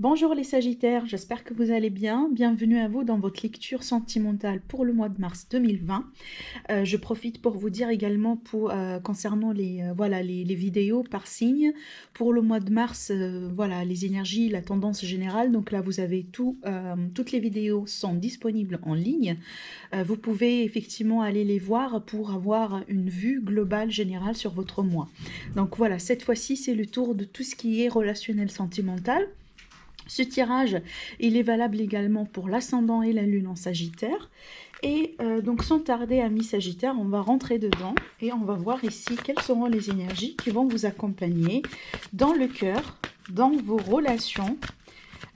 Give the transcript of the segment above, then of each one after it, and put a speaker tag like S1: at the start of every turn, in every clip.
S1: Bonjour les Sagittaires, j'espère que vous allez bien. Bienvenue à vous dans votre lecture sentimentale pour le mois de mars 2020. Je profite pour vous dire également concernant les vidéos par signe. Pour le mois de mars, voilà, les énergies, la tendance générale. Donc là, vous avez toutes les vidéos sont disponibles en ligne. Vous pouvez effectivement aller les voir pour avoir une vue globale générale sur votre mois. Donc voilà, cette fois-ci, c'est le tour de tout ce qui est relationnel sentimental. Ce tirage, il est valable également pour l'ascendant et la lune en Sagittaire. Et donc sans tarder, amis Sagittaires, on va rentrer dedans et on va voir ici quelles seront les énergies qui vont vous accompagner dans le cœur, dans vos relations,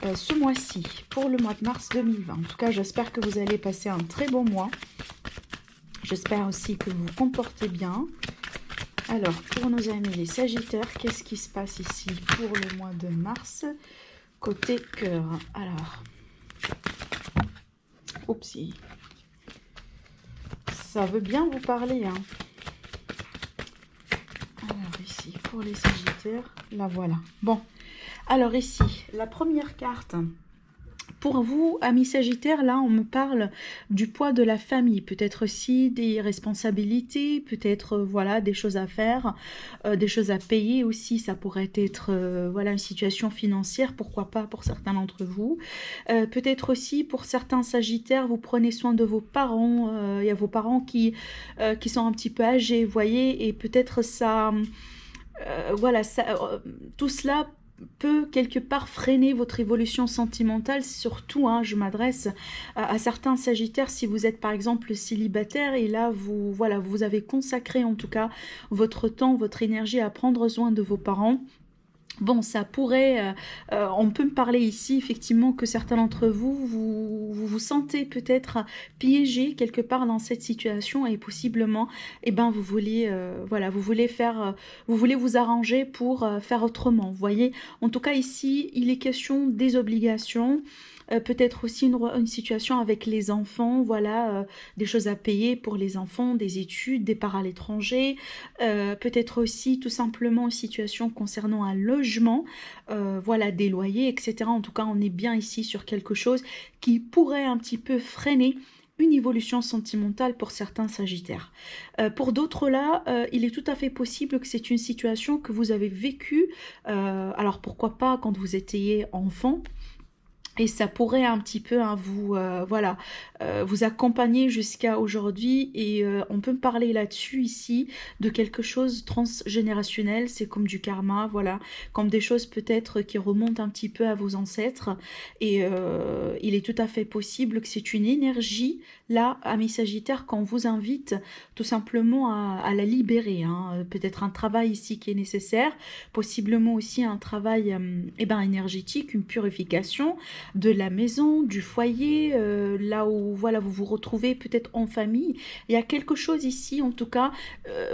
S1: ce mois-ci, pour le mois de mars 2020. En tout cas, j'espère que vous allez passer un très bon mois. J'espère aussi que vous vous comportez bien. Alors, pour nos amis les Sagittaires, qu'est-ce qui se passe ici pour le mois de mars ? Côté cœur, alors, oupsie, ça veut bien vous parler, hein. Alors ici, pour les Sagittaires, la voilà. Bon, alors ici, la première carte. Pour vous, amis Sagittaires, là, on me parle du poids de la famille, peut-être aussi des responsabilités, peut-être, voilà, des choses à faire, des choses à payer aussi, ça pourrait être, voilà, une situation financière, pourquoi pas pour certains d'entre vous. Peut-être aussi, pour certains Sagittaires, vous prenez soin de vos parents, il y a vos parents qui sont un petit peu âgés, vous voyez, et peut-être ça, voilà, tout cela peut quelque part freiner votre évolution sentimentale, surtout, hein, je m'adresse à certains Sagittaires, si vous êtes par exemple célibataire et là voilà, vous avez consacré en tout cas votre temps, votre énergie à prendre soin de vos parents. Bon, ça pourrait, on peut me parler ici effectivement que certains d'entre vous sentez peut-être piégé quelque part dans cette situation et possiblement, eh ben, vous voulez, voilà, vous voulez vous voulez vous arranger pour faire autrement. Vous voyez, en tout cas ici, il est question des obligations. Peut-être aussi une situation avec les enfants, voilà, des choses à payer pour les enfants, des études, départ à l'étranger, peut-être aussi tout simplement une situation concernant un logement, voilà, des loyers, etc. En tout cas, on est bien ici sur quelque chose qui pourrait un petit peu freiner une évolution sentimentale pour certains Sagittaires. Pour d'autres là, il est tout à fait possible que c'est une situation que vous avez vécue, alors pourquoi pas quand vous étiez enfant, et ça pourrait un petit peu, hein, voilà, vous accompagner jusqu'à aujourd'hui. Et on peut me parler là-dessus ici de quelque chose transgénérationnel. C'est comme du karma, voilà, comme des choses peut-être qui remontent un petit peu à vos ancêtres. Et il est tout à fait possible que c'est une énergie, là, amis Sagittaires, qu'on vous invite tout simplement à la libérer, hein. Peut-être un travail ici qui est nécessaire, possiblement aussi un travail énergétique, une purification de la maison, du foyer, là où voilà, vous vous retrouvez peut-être en famille. Il y a quelque chose ici, en tout cas,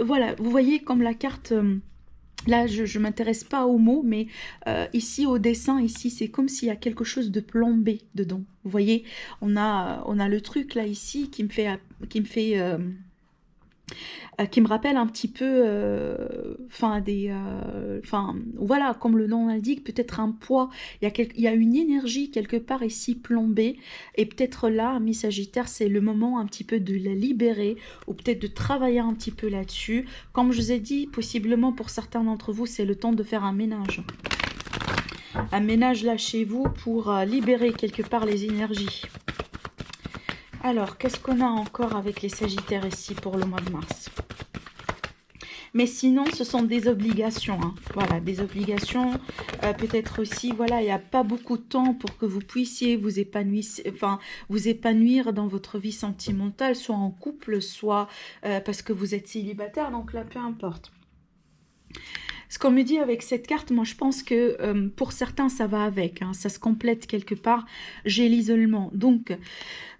S1: voilà, vous voyez comme la carte... Là, je ne m'intéresse pas aux mots, mais ici, au dessin, ici, c'est comme s'il y a quelque chose de plombé dedans. Vous voyez, on a le truc, là, ici, qui me rappelle un petit peu, voilà, comme le nom l'indique, peut-être un poids. Il y a une énergie quelque part ici plombée, et peut-être là, mi Sagittaire, c'est le moment un petit peu de la libérer, ou peut-être de travailler un petit peu là-dessus. Comme je vous ai dit, possiblement pour certains d'entre vous, c'est le temps de faire un ménage. Un ménage là chez vous pour libérer quelque part les énergies. Alors, qu'est-ce qu'on a encore avec les Sagittaires ici pour le mois de mars ? Mais sinon, ce sont des obligations, hein. Voilà, des obligations. Peut-être aussi, voilà, il n'y a pas beaucoup de temps pour que vous puissiez vous épanouir dans votre vie sentimentale, soit en couple, soit parce que vous êtes célibataire. Donc là, peu importe. Ce qu'on me dit avec cette carte, moi je pense que pour certains ça va avec, hein, ça se complète quelque part, j'ai l'isolement. Donc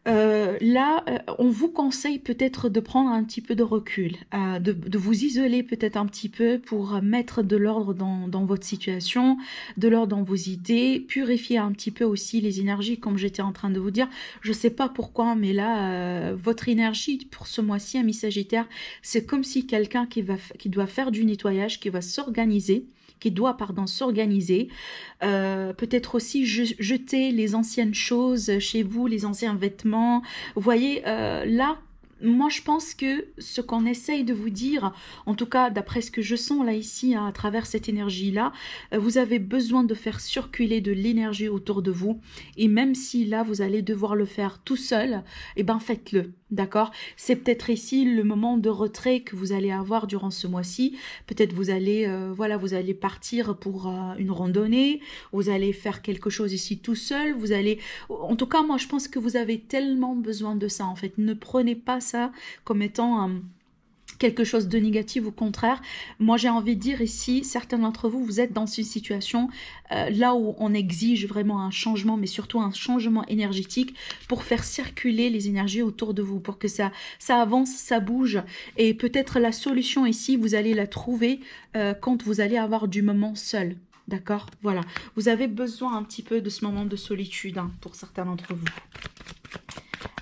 S1: là, on vous conseille peut-être de prendre un petit peu de recul, de vous isoler peut-être un petit peu pour mettre de l'ordre dans votre situation, de l'ordre dans vos idées, purifier un petit peu aussi les énergies comme j'étais en train de vous dire. Je ne sais pas pourquoi, mais là, votre énergie pour ce mois-ci, amis Sagittaire, c'est comme si quelqu'un qui doit faire du nettoyage, qui va s'organiser, pardon, s'organiser. Peut-être aussi jeter les anciennes choses chez vous, les anciens vêtements. Vous voyez, là, moi, je pense que ce qu'on essaye de vous dire, en tout cas, d'après ce que je sens là, ici, hein, à travers cette énergie-là, vous avez besoin de faire circuler de l'énergie autour de vous. Et même si là, vous allez devoir le faire tout seul, eh ben, faites-le. D'accord? C'est peut-être ici le moment de retrait que vous allez avoir durant ce mois-ci. Peut-être vous allez, voilà, vous allez partir pour une randonnée, vous allez faire quelque chose ici tout seul, vous allez... En tout cas, moi, je pense que vous avez tellement besoin de ça, en fait. Ne prenez pas ça comme étant quelque chose de négatif, au contraire. Moi, j'ai envie de dire ici, certains d'entre vous, vous êtes dans une situation là où on exige vraiment un changement, mais surtout un changement énergétique pour faire circuler les énergies autour de vous, pour que ça avance, ça bouge. Et peut-être la solution ici, vous allez la trouver quand vous allez avoir du moment seul. D'accord? Voilà. Vous avez besoin un petit peu de ce moment de solitude, hein, pour certains d'entre vous.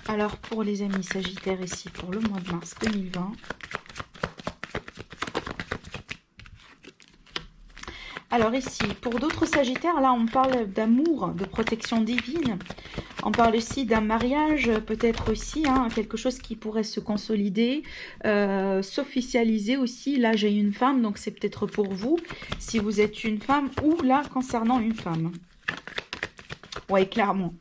S1: Alors, pour les amis Sagittaires ici, pour le mois de mars 2020... Alors ici, pour d'autres Sagittaires, là on parle d'amour, de protection divine. On parle aussi d'un mariage, peut-être aussi, hein, quelque chose qui pourrait se consolider, s'officialiser aussi. Là j'ai une femme, donc c'est peut-être pour vous, si vous êtes une femme, ou là concernant une femme. Ouais, clairement.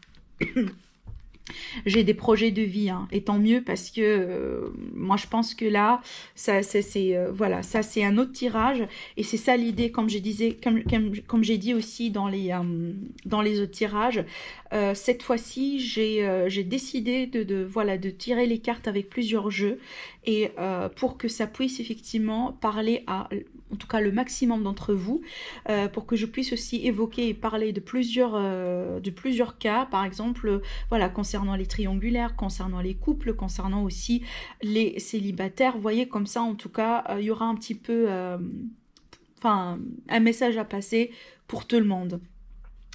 S1: J'ai des projets de vie, hein, et tant mieux parce que moi je pense que là, ça c'est voilà, ça c'est un autre tirage et c'est ça l'idée, comme je disais, comme j'ai dit aussi dans les autres tirages. Cette fois-ci, j'ai décidé voilà, de tirer les cartes avec plusieurs jeux et pour que ça puisse effectivement parler à, en tout cas, le maximum d'entre vous, pour que je puisse aussi évoquer et parler de plusieurs cas, par exemple, voilà, concernant les triangulaires, concernant les couples, concernant aussi les célibataires. Vous voyez, comme ça, en tout cas, il y aura un petit peu, enfin, un message à passer pour tout le monde.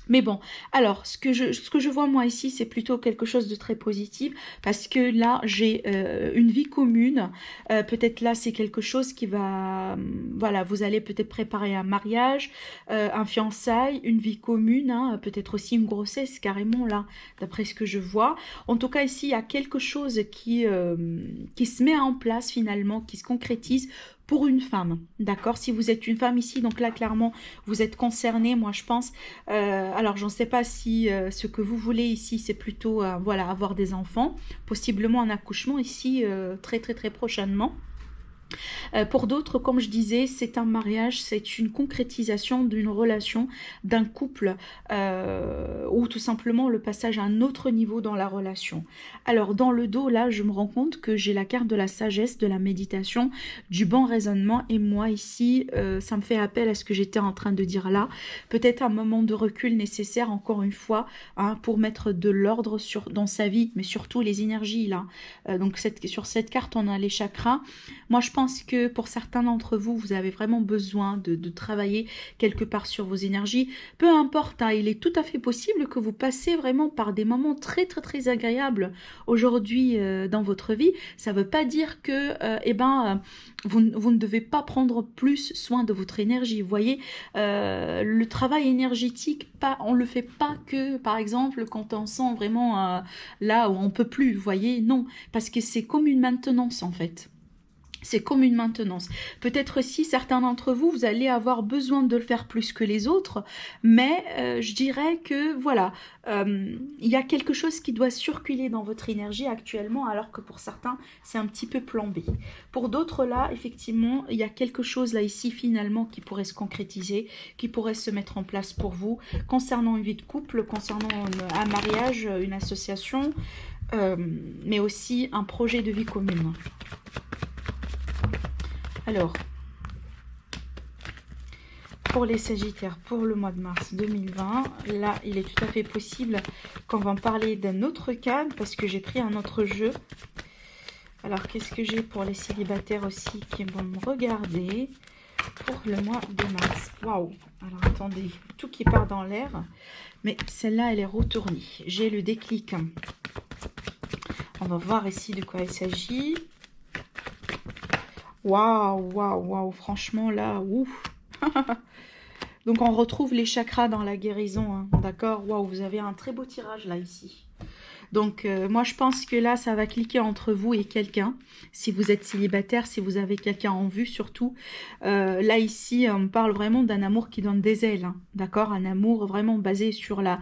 S1: Mais bon, alors, ce que je vois moi ici, c'est plutôt quelque chose de très positif, parce que là, j'ai une vie commune. Peut-être là, c'est quelque chose qui va... voilà, vous allez peut-être préparer un mariage, un fiançailles, une vie commune, hein, peut-être aussi une grossesse, carrément, là, d'après ce que je vois. En tout cas, ici, il y a quelque chose qui se met en place, finalement, qui se concrétise pour une femme, d'accord? Si vous êtes une femme ici, donc là, clairement, vous êtes concernée, moi, je pense. Alors, je ne sais pas si ce que vous voulez ici, c'est plutôt, voilà, avoir des enfants, possiblement un accouchement ici, très, très, très prochainement. Pour d'autres, comme je disais, c'est un mariage, c'est une concrétisation d'une relation, d'un couple, ou tout simplement le passage à un autre niveau dans la relation. Alors, dans le dos, là, je me rends compte que j'ai la carte de la sagesse, de la méditation, du bon raisonnement, et moi, ici, ça me fait appel à ce que j'étais en train de dire là. Peut-être un moment de recul nécessaire, encore une fois, hein, pour mettre de l'ordre dans sa vie, mais surtout les énergies, là. Donc, sur cette carte, on a les chakras. Moi, je pense que pour certains d'entre vous, vous avez vraiment besoin de travailler quelque part sur vos énergies. Peu importe, hein, il est tout à fait possible que vous passez vraiment par des moments très très très agréables aujourd'hui dans votre vie. Ça ne veut pas dire que vous ne devez pas prendre plus soin de votre énergie. Vous voyez, le travail énergétique, on ne le fait pas que, par exemple, quand on sent vraiment là où on ne peut plus. Vous voyez, non, parce que c'est comme une maintenance en fait. C'est comme une maintenance. Peut-être aussi, certains d'entre vous, vous allez avoir besoin de le faire plus que les autres, mais je dirais que, voilà, il y a quelque chose qui doit circuler dans votre énergie actuellement, alors que pour certains, c'est un petit peu plombé. Pour d'autres, là, effectivement, il y a quelque chose, là, ici, finalement, qui pourrait se concrétiser, qui pourrait se mettre en place pour vous, concernant une vie de couple, concernant un mariage, une association, mais aussi un projet de vie commune. Alors, pour les Sagittaires, pour le mois de mars 2020, là, il est tout à fait possible qu'on va en parler d'un autre cas, parce que j'ai pris un autre jeu. Alors, qu'est-ce que j'ai pour les célibataires aussi qui vont me regarder pour le mois de mars? Waouh! Alors, attendez, tout qui part dans l'air, mais celle-là, elle est retournée. J'ai le déclic. On va voir ici de quoi il s'agit. Waouh, waouh, waouh, franchement là, ouf. Donc, on retrouve les chakras dans la guérison, hein, d'accord? Waouh, vous avez un très beau tirage là, ici. Donc, moi, je pense que là, ça va cliquer entre vous et quelqu'un. Si vous êtes célibataire, si vous avez quelqu'un en vue, surtout. Là, ici, on parle vraiment d'un amour qui donne des ailes. Hein, d'accord? Un amour vraiment basé sur la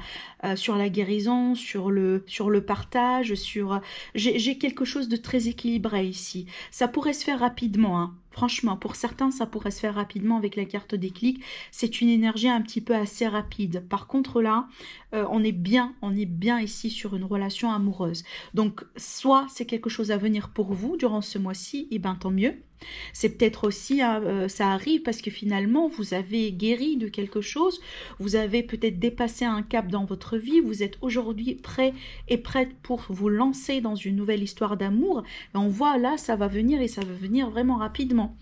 S1: guérison, sur le partage, sur... J'ai quelque chose de très équilibré ici. Ça pourrait se faire rapidement, hein. Franchement, pour certains, ça pourrait se faire rapidement avec la carte déclic. C'est une énergie un petit peu assez rapide. Par contre, là, on est bien ici sur une relation amoureuse. Donc, soit c'est quelque chose à venir pour vous durant ce mois-ci, et bien tant mieux. C'est peut-être aussi, ça arrive parce que finalement, vous avez guéri de quelque chose, vous avez peut-être dépassé un cap dans votre vie, vous êtes aujourd'hui prêt et prête pour vous lancer dans une nouvelle histoire d'amour. Et on voit là, ça va venir et ça va venir vraiment rapidement.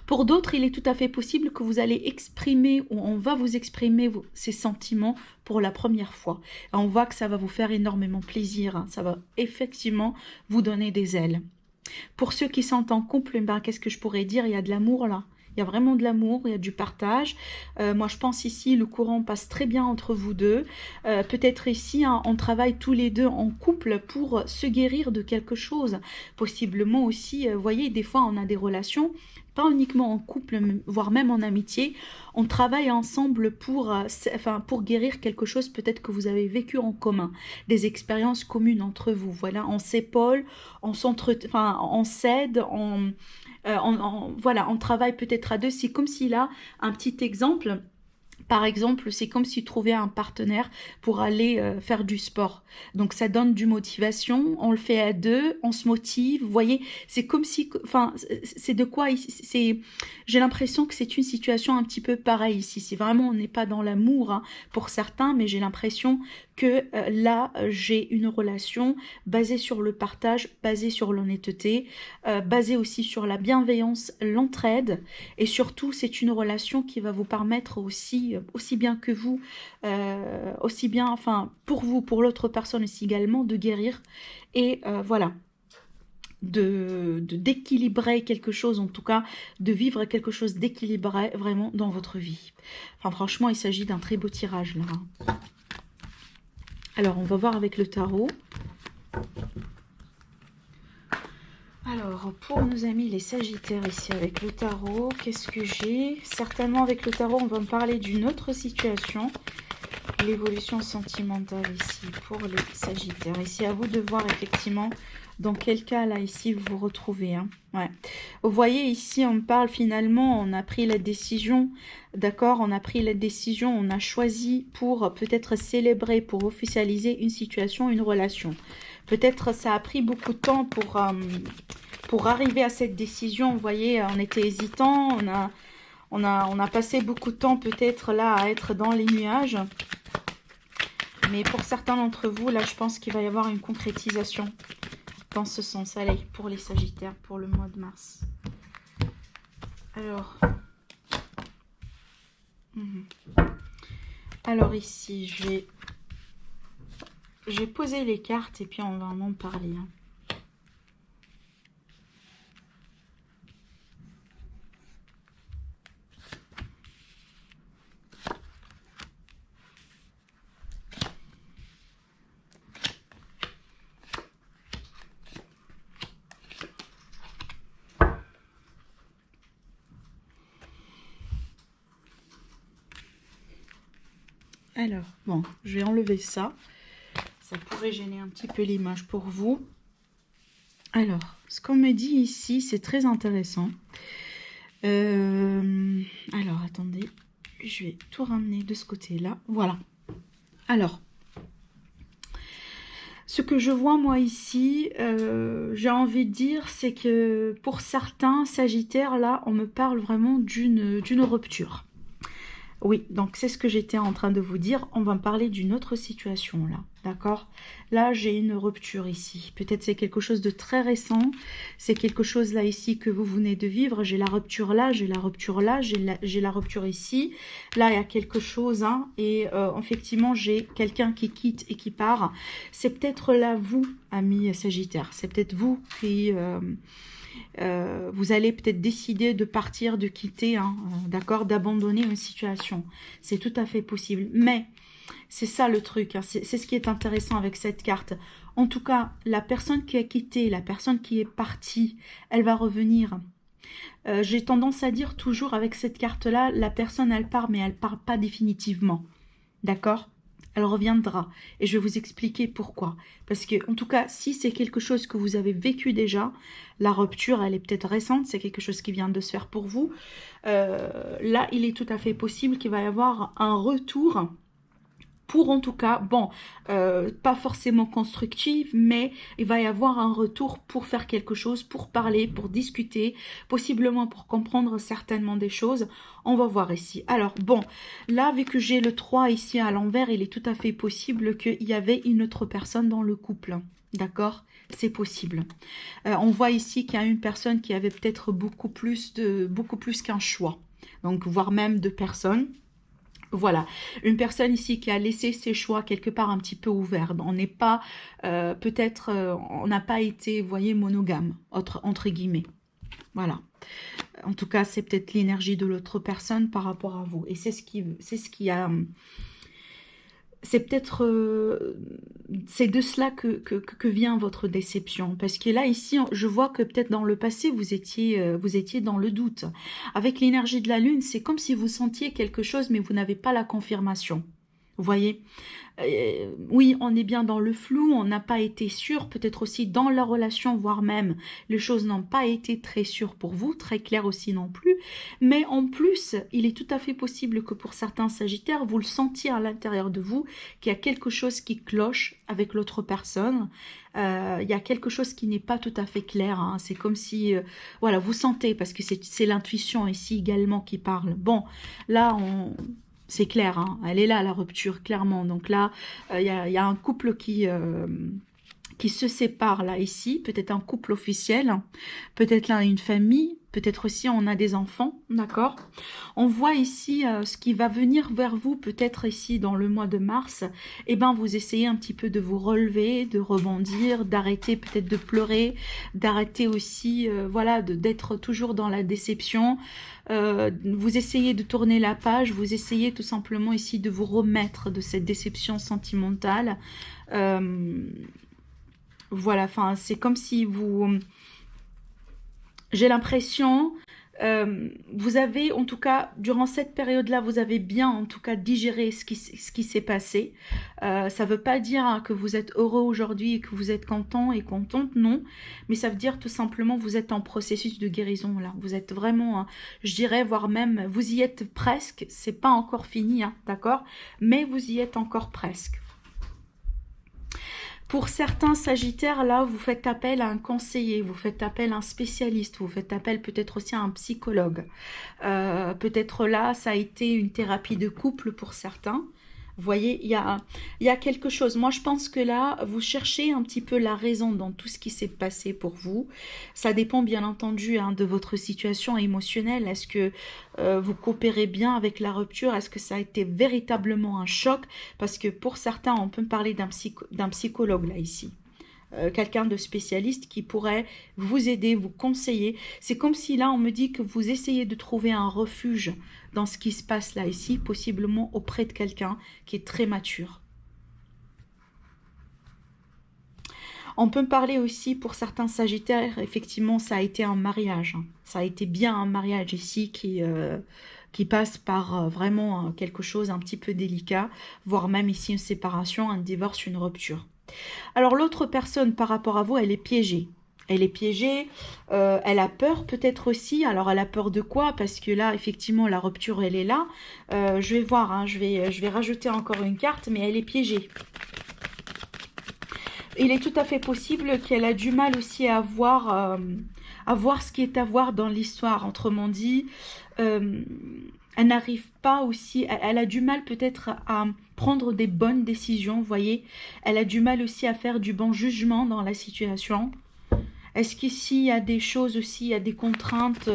S1: Pour d'autres, il est tout à fait possible que vous allez exprimer, ou on va vous exprimer ces sentiments pour la première fois. Et on voit que ça va vous faire énormément plaisir, hein. Ça va effectivement vous donner des ailes. Pour ceux qui sont en couple, ben, qu'est-ce que je pourrais dire? Il y a de l'amour là. Il y a vraiment de l'amour, il y a du partage. Moi, je pense ici, le courant passe très bien entre vous deux. Peut-être ici, hein, on travaille tous les deux en couple pour se guérir de quelque chose. Possiblement aussi, vous voyez, des fois, on a des relations, pas uniquement en couple, voire même en amitié. On travaille ensemble pour guérir quelque chose peut-être que vous avez vécu en commun. Des expériences communes entre vous. Voilà, on s'épaule, on s'aide, voilà, on travaille peut-être à deux. C'est comme si là, un petit exemple, par exemple, c'est comme si trouvait un partenaire pour aller faire du sport. Donc, ça donne du motivation, on le fait à deux, on se motive, vous voyez, c'est comme si, enfin, c'est de quoi, j'ai l'impression que c'est une situation un petit peu pareille ici. C'est vraiment, on n'est pas dans l'amour, hein, pour certains, mais j'ai l'impression que là, j'ai une relation basée sur le partage, basée sur l'honnêteté, basée aussi sur la bienveillance, l'entraide, et surtout, c'est une relation qui va vous permettre aussi bien que vous, aussi bien, enfin, pour vous, pour l'autre personne aussi également, de guérir et voilà, d'équilibrer quelque chose, en tout cas, de vivre quelque chose d'équilibré vraiment dans votre vie. Enfin, franchement, il s'agit d'un très beau tirage là. Alors, on va voir avec le tarot. Alors, pour nos amis les Sagittaires ici avec le tarot, qu'est-ce que j'ai? Certainement avec le tarot, on va me parler d'une autre situation. L'évolution sentimentale ici pour les Sagittaires. Ici, à vous de voir effectivement dans quel cas là ici vous vous retrouvez. Hein. Ouais. Vous voyez ici, on me parle finalement, on a pris la décision, d'accord, on a pris la décision, on a choisi pour peut-être célébrer, pour officialiser une situation, une relation. Peut-être ça a pris beaucoup de temps pour arriver à cette décision. Vous voyez, on était hésitant, on a passé beaucoup de temps peut-être là à être dans les nuages. Mais pour certains d'entre vous, là, je pense qu'il va y avoir une concrétisation dans ce sens. Allez, pour les Sagittaires, pour le mois de mars. Alors, alors ici, j'ai posé les cartes et puis on va en parler. Hein. Alors, bon, je vais enlever ça. Ça pourrait gêner un petit peu l'image pour vous. Alors, ce qu'on me dit ici, c'est très intéressant. Alors, attendez. Je vais tout ramener de ce côté-là. Voilà. Alors, ce que je vois, moi, ici, j'ai envie de dire, c'est que pour certains Sagittaires, là, on me parle vraiment d'une rupture. Oui, donc c'est ce que j'étais en train de vous dire. On va me parler d'une autre situation là, d'accord? Là, j'ai une rupture ici. Peut-être c'est quelque chose de très récent. C'est quelque chose là ici que vous venez de vivre. J'ai la rupture là, j'ai la rupture là, j'ai la rupture ici. Là, il y a quelque chose, hein, et effectivement, j'ai quelqu'un qui quitte et qui part. C'est peut-être là, vous, amis Sagittaires. C'est peut-être vous qui... Vous allez peut-être décider de partir, de quitter, hein, d'accord, d'abandonner une situation. C'est tout à fait possible. Mais c'est ça le truc, hein, c'est ce qui est intéressant avec cette carte. En tout cas, la personne qui a quitté, la personne qui est partie, elle va revenir. J'ai tendance à dire toujours avec cette carte-là, la personne elle part, mais elle part pas définitivement. D'accord? Elle reviendra. Et je vais vous expliquer pourquoi. Parce que, en tout cas, si c'est quelque chose que vous avez vécu déjà, la rupture, elle est peut-être récente, c'est quelque chose qui vient de se faire pour vous. Là, il est tout à fait possible qu'il va y avoir un retour pour en tout cas, bon, pas forcément constructive, mais il va y avoir un retour pour faire quelque chose, pour parler, pour discuter, possiblement pour comprendre certainement des choses. On va voir ici. Alors, bon, là, vu que j'ai le 3 ici à l'envers, il est tout à fait possible qu'il y avait une autre personne dans le couple. D'accord? C'est possible. On voit ici qu'il y a une personne qui avait peut-être beaucoup plus qu'un choix. Donc, voire même deux personnes. Voilà, une personne ici qui a laissé ses choix quelque part un petit peu ouverts. On n'est pas, peut-être, on n'a pas été, vous voyez, monogame, entre guillemets. Voilà. En tout cas, c'est peut-être l'énergie de l'autre personne par rapport à vous. Et c'est ce qui a... C'est peut-être... c'est de cela que vient votre déception. Parce que là, ici, je vois que peut-être dans le passé, vous étiez dans le doute. Avec l'énergie de la Lune, c'est comme si vous sentiez quelque chose, mais vous n'avez pas la confirmation. Vous voyez? Oui, on est bien dans le flou, on n'a pas été sûr, peut-être aussi dans la relation, voire même les choses n'ont pas été très sûres pour vous, très claires aussi non plus, mais en plus, il est tout à fait possible que pour certains Sagittaires, vous le sentiez à l'intérieur de vous, qu'il y a quelque chose qui cloche avec l'autre personne, il y a quelque chose qui n'est pas tout à fait clair, hein. C'est comme si, voilà, vous sentez, parce que c'est l'intuition ici également qui parle. Bon, là, c'est clair, hein, elle est là, la rupture, clairement. Donc là, il y a un couple qui se sépare, là, ici. Peut-être un couple officiel, peut-être là, une famille, peut-être aussi on a des enfants, d'accord? On voit ici ce qui va venir vers vous, peut-être ici dans le mois de mars. Eh bien, vous essayez un petit peu de vous relever, de rebondir, d'arrêter peut-être de pleurer, d'arrêter aussi, voilà, d'être toujours dans la déception. Vous essayez de tourner la page, vous essayez tout simplement ici de vous remettre de cette déception sentimentale. Voilà, enfin, c'est comme si vous... J'ai l'impression, vous avez, en tout cas, durant cette période-là, vous avez bien, en tout cas, digéré ce qui s'est passé. Ça ne veut pas dire hein, que vous êtes heureux aujourd'hui et que vous êtes content et contente, non. Mais ça veut dire tout simplement, vous êtes en processus de guérison, là. Vous êtes vraiment, hein, je dirais, voire même, vous y êtes presque. C'est pas encore fini, hein, d'accord? Mais vous y êtes encore presque. Pour certains Sagittaires, là, vous faites appel à un conseiller, vous faites appel à un spécialiste, vous faites appel peut-être aussi à un psychologue. Peut-être là, ça a été une thérapie de couple pour certains. Vous voyez, il y a quelque chose. Moi, je pense que là, vous cherchez un petit peu la raison dans tout ce qui s'est passé pour vous. Ça dépend bien entendu hein, de votre situation émotionnelle. Est-ce que vous coopérez bien avec la rupture? Est-ce que ça a été véritablement un choc? Parce que pour certains, on peut parler d'un psychologue là ici. Quelqu'un de spécialiste qui pourrait vous aider, vous conseiller. C'est comme si là on me dit que vous essayez de trouver un refuge dans ce qui se passe là ici, possiblement auprès de quelqu'un qui est très mature. On peut me parler aussi pour certains Sagittaires, effectivement ça a été un mariage. Hein. Ça a été bien un mariage ici qui passe par vraiment quelque chose un petit peu délicat, voire même ici une séparation, un divorce, une rupture. Alors l'autre personne par rapport à vous, elle est piégée. Elle est piégée, elle a peur peut-être aussi. Alors elle a peur de quoi? Parce que là, effectivement, la rupture, elle est là. Je vais voir, hein, je vais rajouter encore une carte, mais elle est piégée. Il est tout à fait possible qu'elle a du mal aussi à voir ce qui est à voir dans l'histoire. Autrement dit, elle n'arrive pas aussi, elle a du mal peut-être à prendre des bonnes décisions, vous voyez. Elle a du mal aussi à faire du bon jugement dans la situation. Est-ce qu'ici, il y a des choses aussi, il y a des contraintes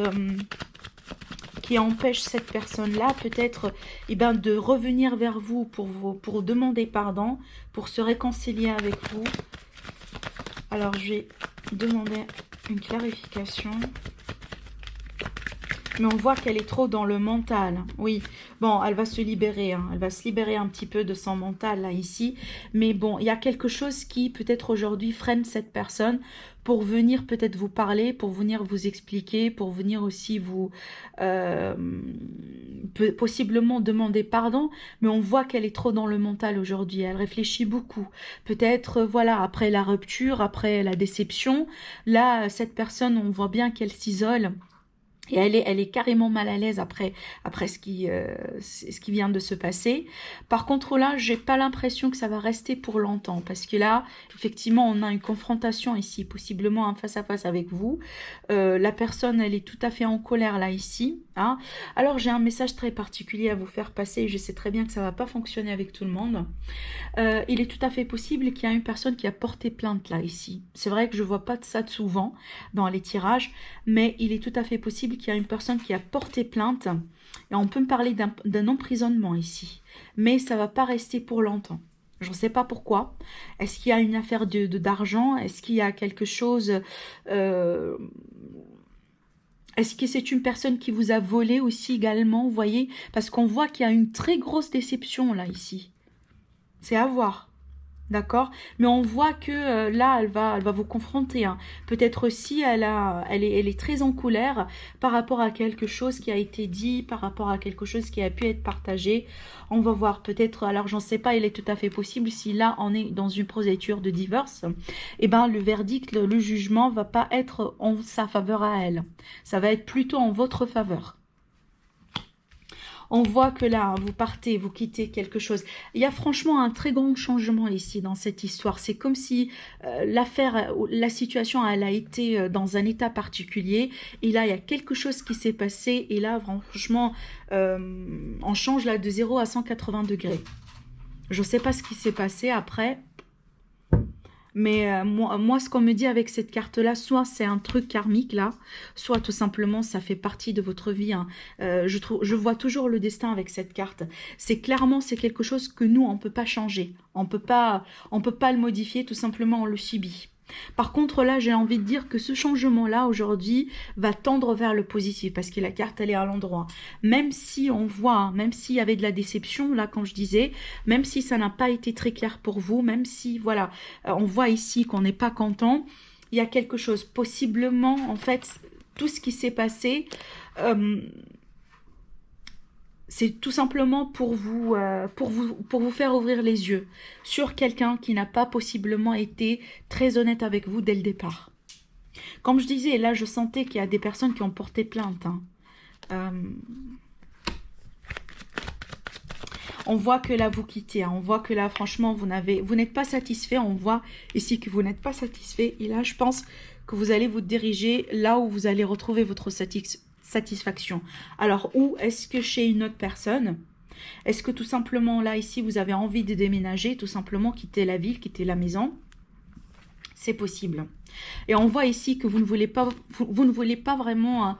S1: qui empêchent cette personne-là peut-être eh ben, de revenir vers vous pour demander pardon, pour se réconcilier avec vous. Alors, je vais demander Une clarification. Mais on voit qu'elle est trop dans le mental. Oui, bon, elle va se libérer. Hein. Elle va se libérer un petit peu de son mental, là, ici. Mais bon, il y a quelque chose qui, peut-être aujourd'hui, freine cette personne pour venir peut-être vous parler, pour venir vous expliquer, pour venir aussi vous... possiblement demander pardon. Mais on voit qu'elle est trop dans le mental aujourd'hui. Elle réfléchit beaucoup. Peut-être, voilà, après la rupture, après la déception, là, cette personne, on voit bien qu'elle s'isole. Et elle est carrément mal à l'aise après ce qui vient de se passer. Par contre, là, j'ai pas l'impression que ça va rester pour longtemps. Parce que là, effectivement, on a une confrontation ici, possiblement un face-à-face avec vous. La personne, elle est tout à fait en colère là, ici. Hein. Alors, j'ai un message très particulier à vous faire passer. Je sais très bien que ça va pas fonctionner avec tout le monde. Il est tout à fait possible qu'il y ait une personne qui a porté plainte là, ici. C'est vrai que je vois pas de ça souvent dans les tirages, mais il est tout à fait possible qu'il y ait une personne qui a porté plainte. Et on peut me parler d'un emprisonnement ici. Mais ça va pas rester pour longtemps. Je ne sais pas pourquoi. Est-ce qu'il y a une affaire d'argent? Est-ce qu'il y a quelque chose... Est-ce que c'est une personne qui vous a volé aussi également, vous voyez? Parce qu'on voit qu'il y a une très grosse déception là, ici. C'est à voir. D'accord? Mais on voit que là, elle va vous confronter. Hein. Peut-être aussi, elle est très en colère par rapport à quelque chose qui a été dit, par rapport à quelque chose qui a pu être partagé. On va voir peut-être, alors j'en sais pas, il est tout à fait possible, si là, on est dans une procédure de divorce, eh ben, le verdict, le jugement va pas être en sa faveur à elle. Ça va être plutôt en votre faveur. On voit que là, vous partez, vous quittez quelque chose. Il y a franchement un très grand changement ici dans cette histoire. C'est comme si l'affaire, la situation, elle a été dans un état particulier. Et là, il y a quelque chose qui s'est passé. Et là, franchement, on change là de 0 à 180 degrés. Je ne sais pas ce qui s'est passé après. Mais moi, ce qu'on me dit avec cette carte-là, soit c'est un truc karmique, là, soit tout simplement, ça fait partie de votre vie. Hein. Je vois toujours le destin avec cette carte. C'est clairement, c'est quelque chose que nous, on ne peut pas changer. On peut pas le modifier, tout simplement, on le subit. Par contre, là, j'ai envie de dire que ce changement-là, aujourd'hui, va tendre vers le positif, parce que la carte, elle est à l'endroit. Même si on voit, hein, même s'il y avait de la déception, là, quand je disais, même si ça n'a pas été très clair pour vous, même si, voilà, on voit ici qu'on n'est pas content, il y a quelque chose, possiblement, en fait, tout ce qui s'est passé... c'est tout simplement pour vous faire ouvrir les yeux sur quelqu'un qui n'a pas possiblement été très honnête avec vous dès le départ. Comme je disais, là, je sentais qu'il y a des personnes qui ont porté plainte. Hein. On voit que là, vous quittez. Hein. On voit que là, franchement, vous n'êtes pas satisfait. On voit ici que vous n'êtes pas satisfait. Et là, je pense que vous allez vous diriger là où vous allez retrouver votre satisfaction. Alors, où est-ce que chez une autre personne? Est-ce que tout simplement, là, ici, vous avez envie de déménager, tout simplement quitter la ville, quitter la maison? C'est possible. Et on voit ici que vous ne voulez pas vraiment...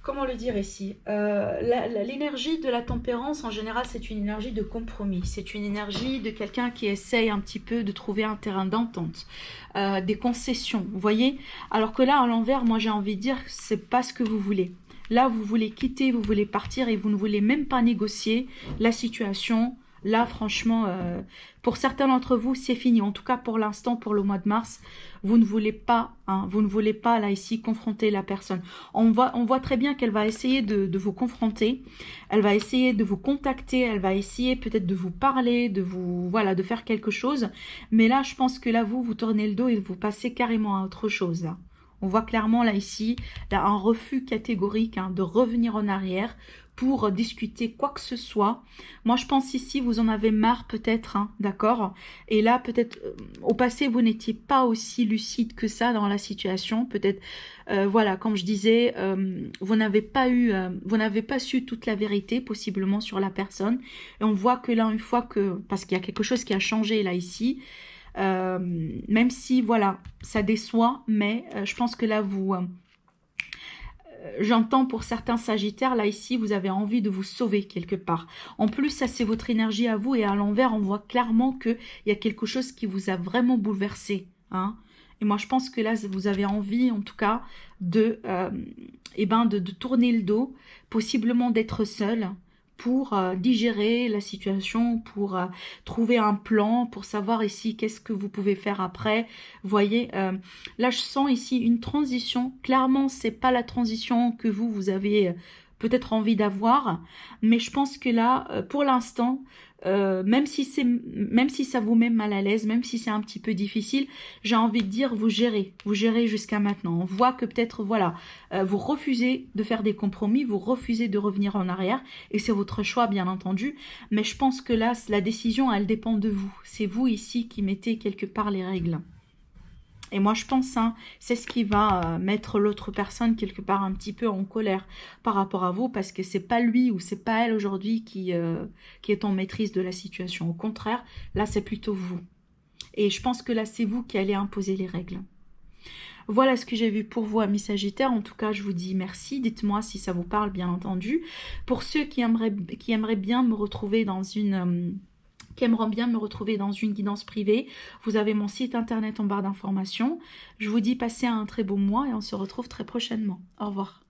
S1: comment le dire ici? L'énergie de la tempérance, en général, c'est une énergie de compromis. C'est une énergie de quelqu'un qui essaye un petit peu de trouver un terrain d'entente. Des concessions, vous voyez? Alors que là, à l'envers, moi, j'ai envie de dire, c'est pas ce que vous voulez. Là, vous voulez quitter, vous voulez partir et vous ne voulez même pas négocier la situation. Là, franchement, pour certains d'entre vous, c'est fini. En tout cas, pour l'instant, pour le mois de mars, vous ne voulez pas, hein, vous ne voulez pas, là, ici, confronter la personne. On voit très bien qu'elle va essayer de vous confronter. Elle va essayer de vous contacter. Elle va essayer peut-être de vous parler, voilà, de faire quelque chose. Mais là, je pense que là, vous tournez le dos et vous passez carrément à autre chose, là. On voit clairement, là, ici, là, un refus catégorique, hein, de revenir en arrière pour discuter quoi que ce soit. Moi, je pense ici, vous en avez marre peut-être, hein, d'accord? Et là, peut-être, au passé, vous n'étiez pas aussi lucide que ça dans la situation. Peut-être, voilà, comme je disais, vous n'avez pas su toute la vérité, possiblement, sur la personne. Et on voit que là, une fois que... Parce qu'il y a quelque chose qui a changé, là, ici... même si, voilà, ça déçoit, mais je pense que là, j'entends pour certains sagittaires, là, ici, vous avez envie de vous sauver quelque part. En plus, ça, c'est votre énergie à vous, et à l'envers, on voit clairement qu'il y a quelque chose qui vous a vraiment bouleversé, hein. Et moi, je pense que là, vous avez envie, en tout cas, de tourner le dos, possiblement d'être seul pour digérer la situation, pour trouver un plan, pour savoir ici qu'est-ce que vous pouvez faire après. Vous voyez, là, je sens ici une transition. Clairement, c'est pas la transition que vous avez peut-être envie d'avoir, mais je pense que là, pour l'instant, même si ça vous met mal à l'aise, même si c'est un petit peu difficile, j'ai envie de dire vous gérez jusqu'à maintenant. On voit que peut-être voilà, vous refusez de faire des compromis, vous refusez de revenir en arrière, et c'est votre choix bien entendu, mais je pense que là la décision elle dépend de vous. C'est vous ici qui mettez quelque part les règles. Et moi, je pense, hein, c'est ce qui va mettre l'autre personne quelque part un petit peu en colère par rapport à vous, parce que c'est pas lui ou c'est pas elle aujourd'hui qui est en maîtrise de la situation. Au contraire, là, c'est plutôt vous. Et je pense que là, c'est vous qui allez imposer les règles. Voilà ce que j'ai vu pour vous, amis Sagittaires. En tout cas, je vous dis merci. Dites-moi si ça vous parle, bien entendu. Pour ceux qui aimeraient bien me retrouver dans une... qui aimeront bien me retrouver dans une guidance privée, vous avez mon site internet en barre d'informations. Je vous dis passez un très beau mois et on se retrouve très prochainement. Au revoir.